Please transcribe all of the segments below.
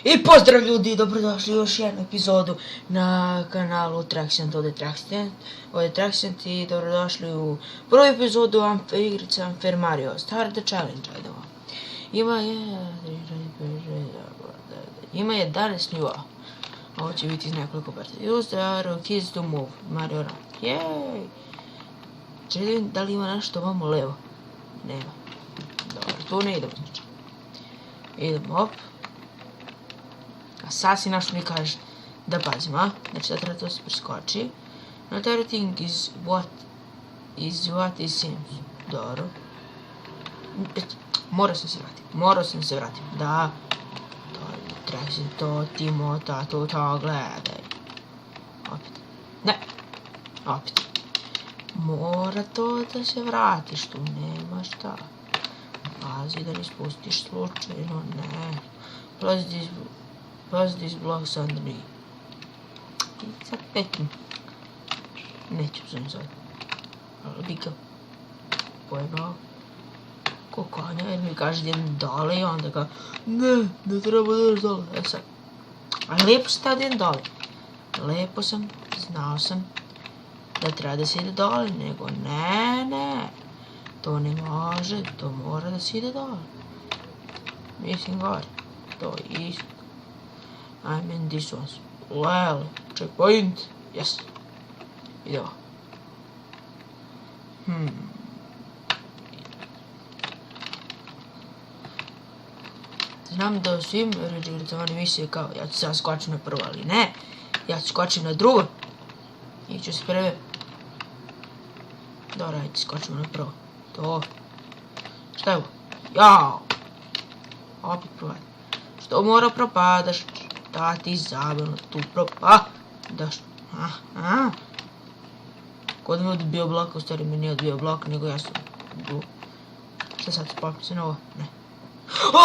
I pozdrav ljudi, dobrodošli u još jednu epizodu na kanalu Traxxient, ovdje Traxxient i dobrodošli u prvu epizodu igrice Unfair Mario Start the Challenge, ajde ovo. Ima 11 nivoa, ovo će biti iz nekoliko parta. Use the arrow keys to move, Mario Run, jej! Čekaj, da li ima nešto ovamo levo? Nema. Dobro, tu ne idemo znači. Idemo, op. A sad si našo mi kaže da pazimo, a? Znači da treba to se preskoči. Not everything is what it seems. Dobro. Morao sam se vratiti. Da. Traži to, Timo, to, gledaj. Opet. Ne. Opet. Mora to da se vratiš, tu nema šta. Pazi da ne spustiš slučajno, ne. Plus these blocks underneath. I sad petim. Neću se ne zove. Ali bi ga pojebao. Ko konja, jer mi kaže da idem dole i onda ga ne treba da ideš dole. E sad. Ali lijepo se tada idem dole. Lijepo sam, znao sam da treba da se ide dole, nego ne. To ne može, to mora da se ide dole. Mislim gore. To je isto. I mean this one's well, checkpoint, yes. Idemo. Znam da u svim igricama ne misle kao ja ću sad skočiti na prvo, ali ne. Ja ću skočiti na drugo. Iću s prve. Dobro, ajde skočimo na prvo. To. Šta je ovo? Jao! Opet provadim. Što mora propadaš? Da ti zabavno tu propadaš. Kod mi odbio blok, u stvari mi nije odbio blok, nego ja sam tu. Šta sad spavim se na ovo? Ne.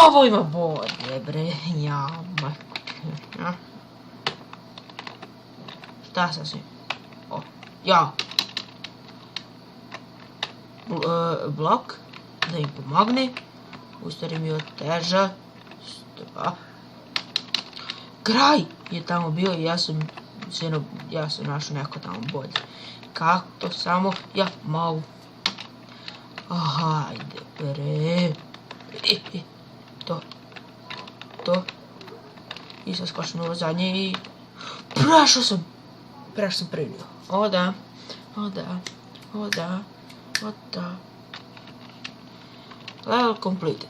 Ovo ima bolje, bre. Ja, majko. Šta sasvim? O, ja. Blok. Da im pomogne. U stvari mi oteža. Stopa. Kraj je tamo bio i ja sam našao neko tamo bolje. Kako to samo ja mogu? Hajde bre. To. I sad skočim na ovo zadnje i prešao sam prvi nivo. O da. Level completed.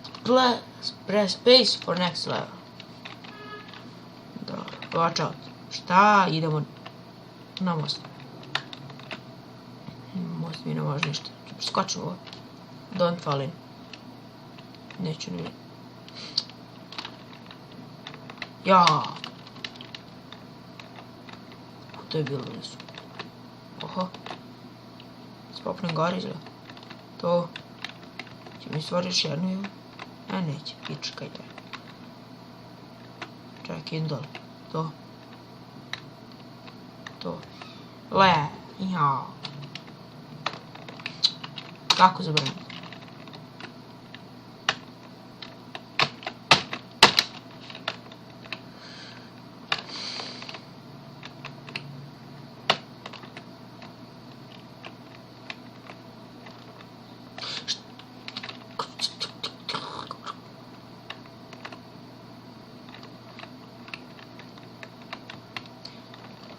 Press space for next level. Dobro, watch out. Šta? Idemo na most. Most mi ne može ništa. Skočimo ovo. Don't fall in. Neću ni. Ja. To je bilo blizu. Oho. Spopnem gore izgleda. To. Će mi stvoriš jednu ili? A neće, pička je. Čekaj, idem dole. To. Le. Ja. Kako zabraniti?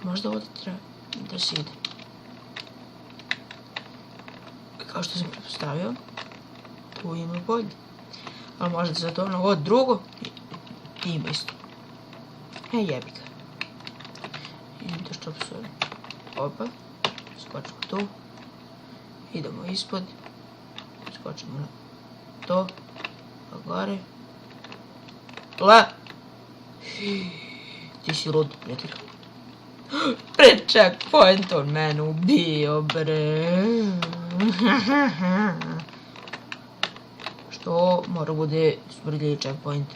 Možda ovdje treba da se ide. Kao što sam pretpostavio, tu ima bolje. Ali možda za to ono ovo drugo i ima isto. Jebi ga. Idem to što psujem. Opa. Skočimo tu. Idemo ispod. Skočimo na to. Pa gore. Le! Ti si lud, prijatelj. Pred checkpoint on mene ubio, bre. Što mora bude smrdljivi checkpoint.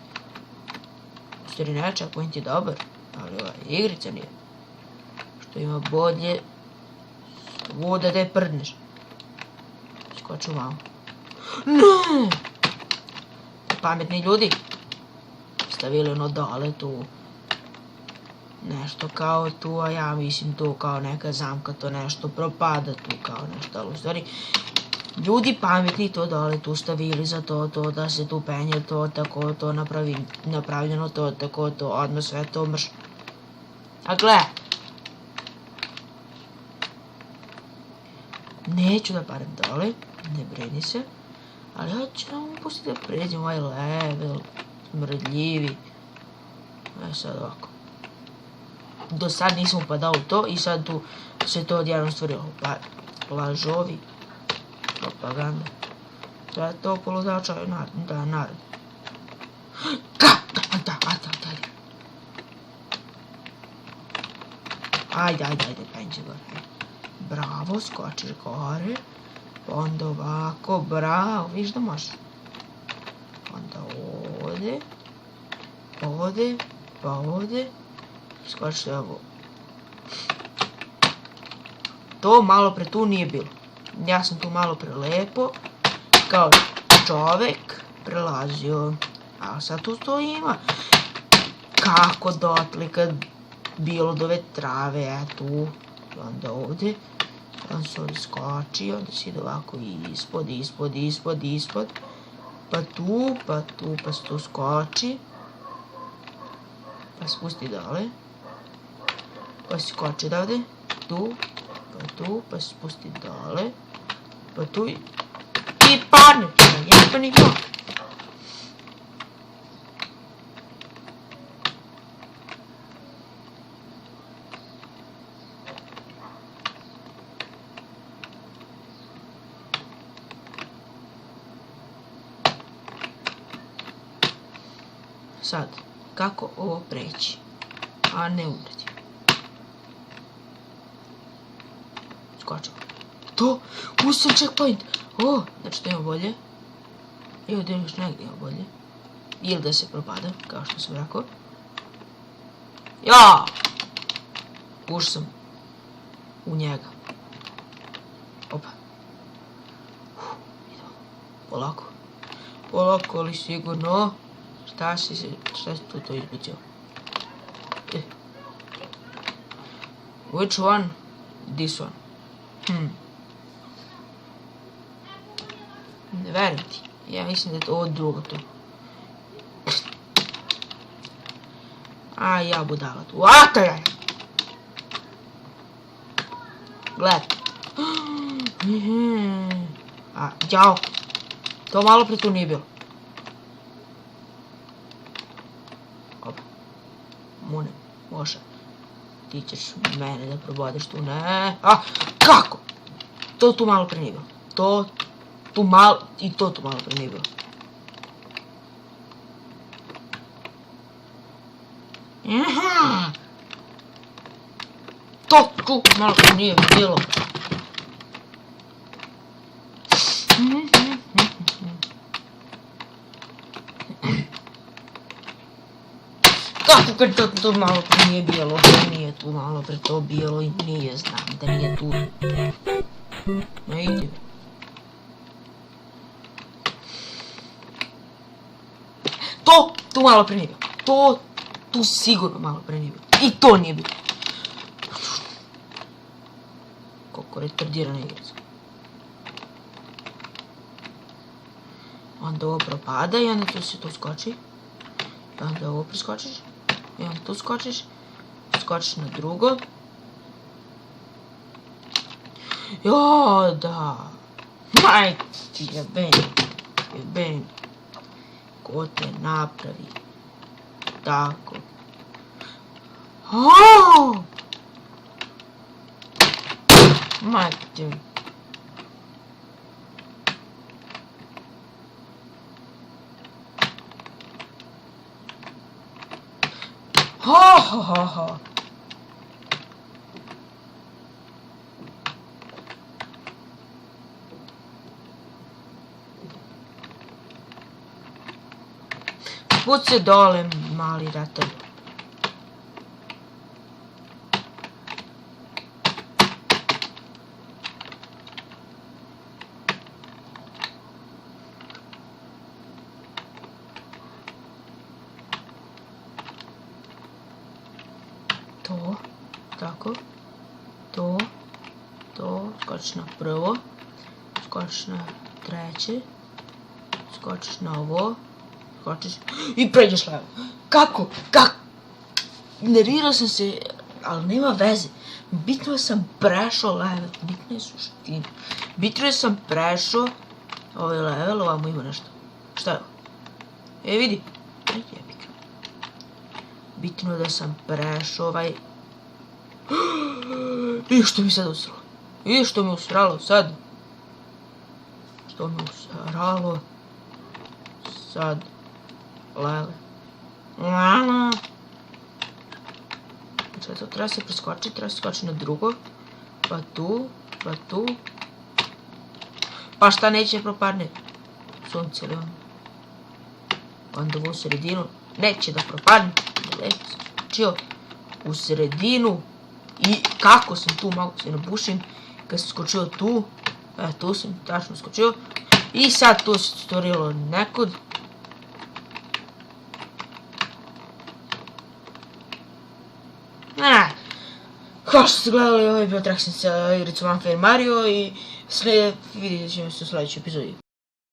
U stvari ne, checkpoint je dobar, ali ova igrica nije. Što ima bolje svuda da je prdneš. Skoču vamo. Ne! Pametni ljudi. stavili ono dole tu. Nešto kao tu, a ja mislim tu kao neka zamka, to nešto propada tu kao nešto, ali u stvari ljudi pametni to dole tu stavili za to da se tu penje to, tako to napravljeno to, tako to, odmah sve to mrš. A gle, neću da parem dole, ne brini se, ali ja ću nam pustiti da pređem ovaj level, smrdljivi. Sad ovako. Do sad nisam upadao u to i sad tu se to odjednom stvorilo. Lažovi. Propaganda. To je to poludača, da, narod. Da. Ajde, penđe gore. Bravo, skočiš gore. Onda ovako, bravo, viš da možeš. Onda ovdje, pa ovdje. Skočiš ovo. To malo pre tu nije bilo. Ja sam tu malo pre lepo, kao čovek, prelazio. A sad tu to ima. Kako dotle kad bilo do ove trave, tu. Onda ovdje. Onda se ovdje skoči, onda se ide ovako ispod. Pa se tu skoči. Pa spusti dole. Pa se skoči odavde. Pa se spusti dole. Pa tu i padne. Jebani blok. Sad, kako ovo preći, a ne umreti? Skočim. To, usam checkpoint. Znači to ima bolje. I ovdje još negdje ima bolje. Ili da se propada, kao što sam rekao. Ja! Ušao sam u njega. Opa. Polako. Polako, ali sigurno. Šta si tu to izbacio? Which one? This one. Ne verujem ti. Ja mislim da je to ovo drugo to. A ja budala tu. Ataj! Gled. Jao. To malo pre tu nije bilo. Mune, može. Ti ćeš mene da probodeš tu, ne. Kako? To tu malo pre nije bilo. To tu malo pre nije bilo. To tu malo pre nije bilo. Kako kad to malo pre nije bilo, nije tu malo pre to bilo i nije, znam da nije tu. Ne ide. Tu malo pre nije bilo. Tu sigurno malo pre nije bilo. I to nije bilo. Koliko retardirana igrica. Onda ovo propada i onda tu se to skoči. I onda ovo preskočiš. I onda tu skočiš. Skočiš na drugo. Jo, da. Majke ti jebeni. Ko te napravi? Tako. Majke ti jebeni. Ha. Sput se dole, mali ratar. To, tako, to, skočiš na prvo, skočiš na treće, skočiš na ovo, skočiš i pređeš level. Kako? Nervirao sam se, ali nema veze. Bitno je sam prešao level, bitno je suština. Bitno je sam prešao ovaj level, ovamo ima nešto. Šta je ovo? Vidi. Jebika. Bitno je da sam prešao ovaj... I što mi sad usralo? I što mi usralo sad? Što mi usralo? Sad. Lele. Lala. Znači to treba se preskočiti, treba se skočiti na drugo. Pa tu, pa tu. Pa šta neće propadne? Sunce ili ono. Onda u sredinu neće da propadne. Lepo sam skočio u sredinu. I kako sam tu, malo se nabušim. Kad sam skočio tu. Tu sam tačno skočio. I sad tu se stvorilo nekud. Kao što ste gledali, ovo je bio Traxxon sa igricom Unfair Mario i vidjet ćemo se u sljedećoj epizodi.